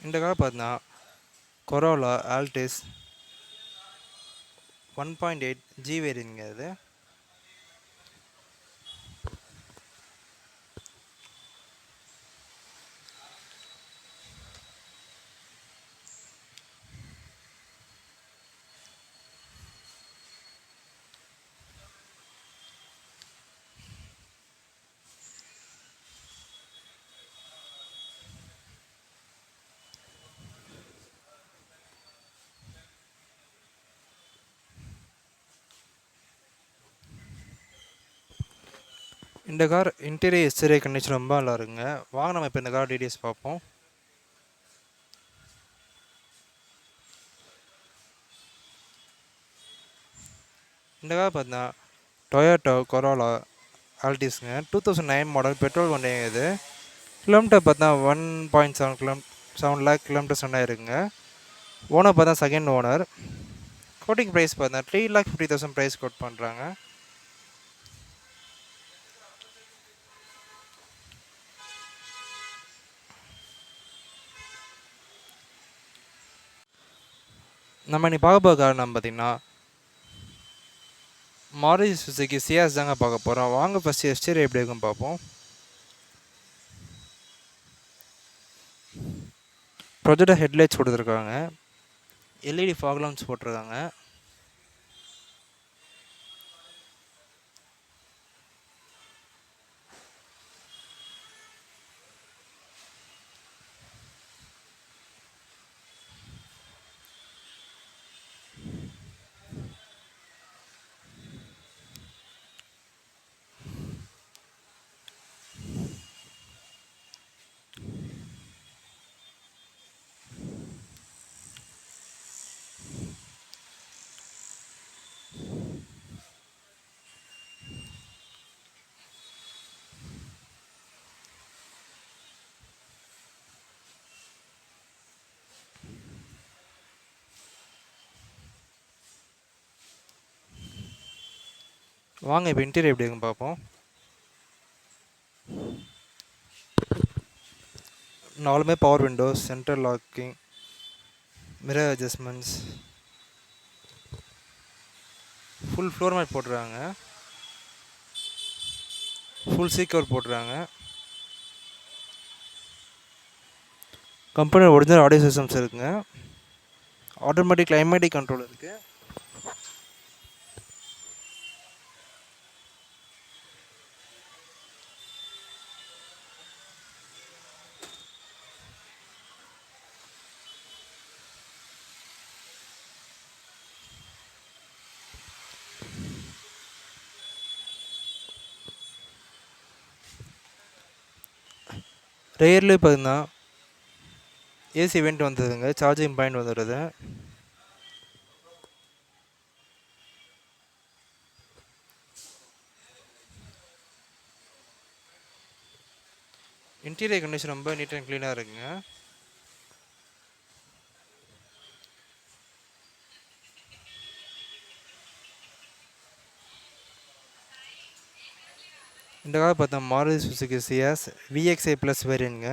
இந்த கார் பார்த்தீங்கன்னா கொரோலா ஆல்டிஸ் 1.8 ஜி வேரியன்ட்ங்க அது. இந்த கார் இன்டீரியர் எக்ஸ்டீரியர் கண்டிஷன் ரொம்ப நல்லா இருக்குங்க. வாங்க நம்ம இப்போ இந்த கார் டீடைல்ஸ் பார்ப்போம். இந்த கார் பார்த்தீங்கன்னா டொயோட்டோ கொரோலா ஆல்டிஸ்ங்க 2009 மாடல், பெட்ரோல் வண்டிங்க இது. கிலோமீட்டர் பார்த்தா 1.7 லேக் கிலோமீட்டர்ஸ் ஒன்றா இருக்குங்க. ஓனர் பார்த்தா செகண்ட் ஓனர். கோட்டிங் ப்ரைஸ் பார்த்தா 3,50,000 ப்ரைஸ் கோட் பண்ணுறாங்க. நம்ம இன்னைக்கு பார்க்க போகிற காரணம் பார்த்தீங்கன்னா மாருதி சுசுகி சியாஸ் தாங்க பார்க்க போகிறோம். வாங்க ஃபஸ்ட்டு எக்ஸ்டீரியர் எப்படி இருக்குன்னு பார்ப்போம். ப்ரொஜெக்டர் ஹெட்லைட்ஸ் கொடுத்துருக்காங்க. எல்இடி ஃபாக் லாம்ப்ஸ் போட்டிருக்காங்க. வாங்க இப்போ இன்டீரியர் எப்படி இருக்குன்னு பார்ப்போம். நாலுமே power windows, central locking, mirror adjustments, full floor mat போட்டுருக்காங்க. ஃபுல் சீட் கவர் போட்டுருக்காங்க. கம்பெனி ஒரிஜினல் ஆடியோ சிஸ்டம்ஸ் இருக்குங்க. ஆட்டோமேட்டிக் கிளைமேட்டிக் கண்ட்ரோல் இருக்குது. ரேர்லேயே பார்த்தீங்கன்னா ஏசி வெண்ட் வந்ததுங்க, சார்ஜிங் பாயிண்ட் வந்துடுது. இன்டீரியர் கண்டிஷன் ரொம்ப நீட் அண்ட் க்ளீனாக இருக்குங்க. இந்த கார் பார்த்தா Maruti Suzuki Ciaz VXI plus வேரியன்ட்ங்க.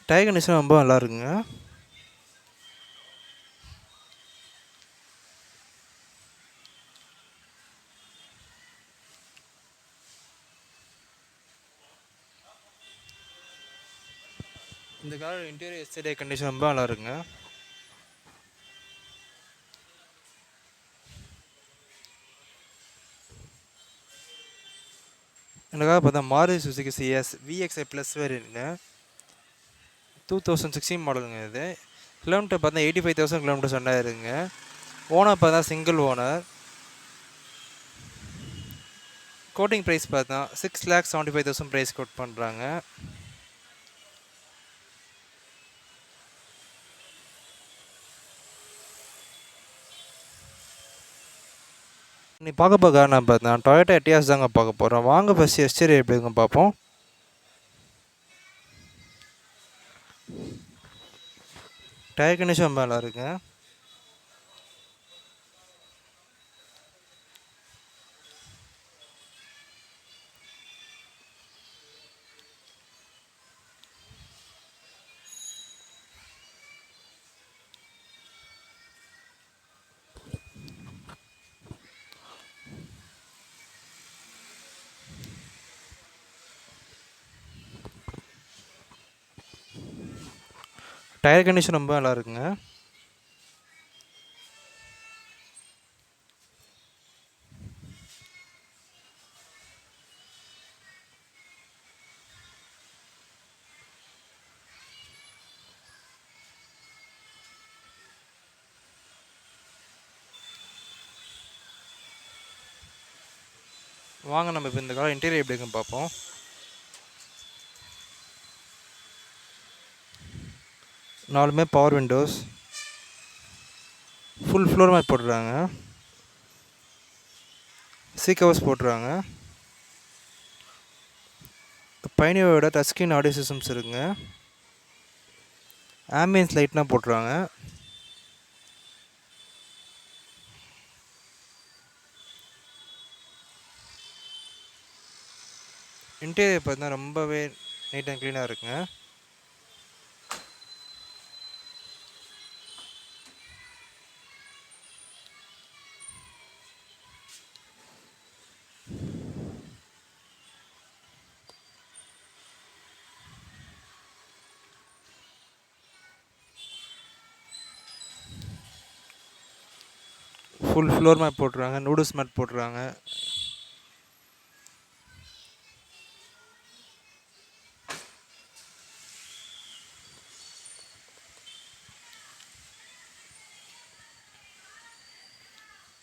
டயர் கண்டிஷன் ரொம்ப நல்லா இருக்குங்க. இந்த காரோட இன்டீரியர் எக்ஸ்டீரியர் கண்டிஷன் ரொம்ப நல்லா இருக்குங்க. இந்த கார் பார்த்தா Maruti Suzuki Ciaz VXI plus வேரியன்ட்ங்க. 2016 மாடலுங்க இது. கிலோமீட்டர் பார்த்தா 85,000 கிலோமீட்டர்ஸ் ரெண்டாயிருங்க. ஓனர் பார்த்தா சிங்கிள் ஓனர். கோட்டிங் ப்ரைஸ் பார்த்தா 6,75,000 ப்ரைஸ் கோட் பண்ணுறாங்க. நீ பார்க்க நான் பார்த்தேன் டொயோட்டா எட்டியாஸ் தாங்க பார்க்க போகிறோம். வாங்க ஃபஸ்ட் எக்ஸ்டீரியர் எப்படி இருக்குன்னு பார்ப்போம். டயர் கண்டிஷன் ரொம்ப நல்லா இருக்குங்க. டயர் கண்டிஷன் ரொம்ப நல்லா இருக்குங்க. வாங்க நம்ம இப்போ இந்த கார் இன்டீரியர் எப்படி இருக்குன்னு பார்ப்போம். நாலுமே power windows, full floor mat போட்டுருக்காங்க, சீட் கவர்ஸ் போட்டுருக்காங்க, பைனியோட டச் ஸ்க்ரீன் ஆடியோ சிஸ்டம்ஸ் இருக்குங்க, ஆம்பியன்ஸ் லைட்லாம் போட்டுருக்காங்க. இன்டீரியர் பார்த்தீங்கன்னா ரொம்பவே நீட் அண்ட் க்ளீனாக இருக்குங்க. ஃபுல் ஃப்ளோர் மேட் போட்டுருக்காங்க, நூடுல்ஸ் மேட் போட்டுருக்காங்க.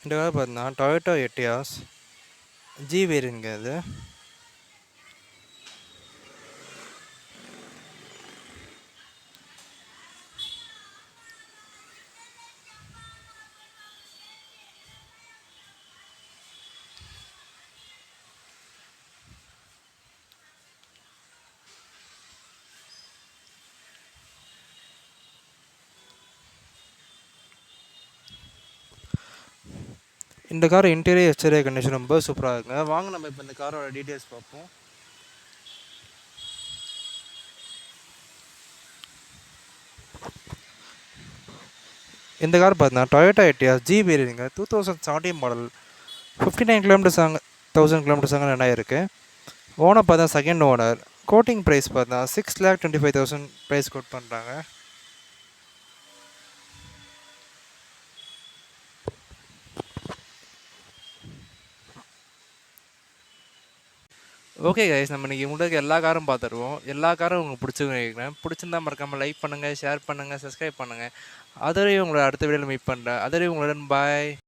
இந்த கார் பார்த்தீங்கன்னா டொயோட்டா எட்டியாஸ் ஜி வேரியன்ட்ங்க அது. இந்த கார் இன்டீரியர் எக்ஸ்டீரியர் கண்டிஷன் ரொம்ப சூப்பராக இருக்குங்க. வாங்க நம்ம இப்போ இந்த காரோட டீட்டெயில்ஸ் பார்ப்போம். இந்த கார் பார்த்தீங்கன்னா டொயோட்டா எட்டியாஸ் ஜி வேரியன்ட்ங்க. 2017 மாடல், 59 கிலோமீட்டர்ஸ் 1000 கிலோமீட்டர்ஸ் ரெண்டாயிரம் இருக்குது. ஓனர் பார்த்தா செகண்ட் ஓனர். கோட்டிங் ப்ரைஸ் பார்த்தா 6,25,000 ப்ரைஸ் கோட் பண்ணுறாங்க. ஓகே கைஸ், நம்ம இன்றைக்கி உங்களுக்கு எல்லா காரும் பார்த்துருவோம். எல்லா காரும் உங்களுக்கு பிடிச்சிருக்கேன். பிடிச்சிருந்தா மறக்காமல் லைக் பண்ணுங்கள், ஷேர் பண்ணுங்கள், சப்ஸ்கிரைப் பண்ணுங்கள். அதுவரையும் உங்களை அடுத்த வீடியோவில் மீட் பண்ணுறேன். அதுவரையும் உங்களுடன் பாய்.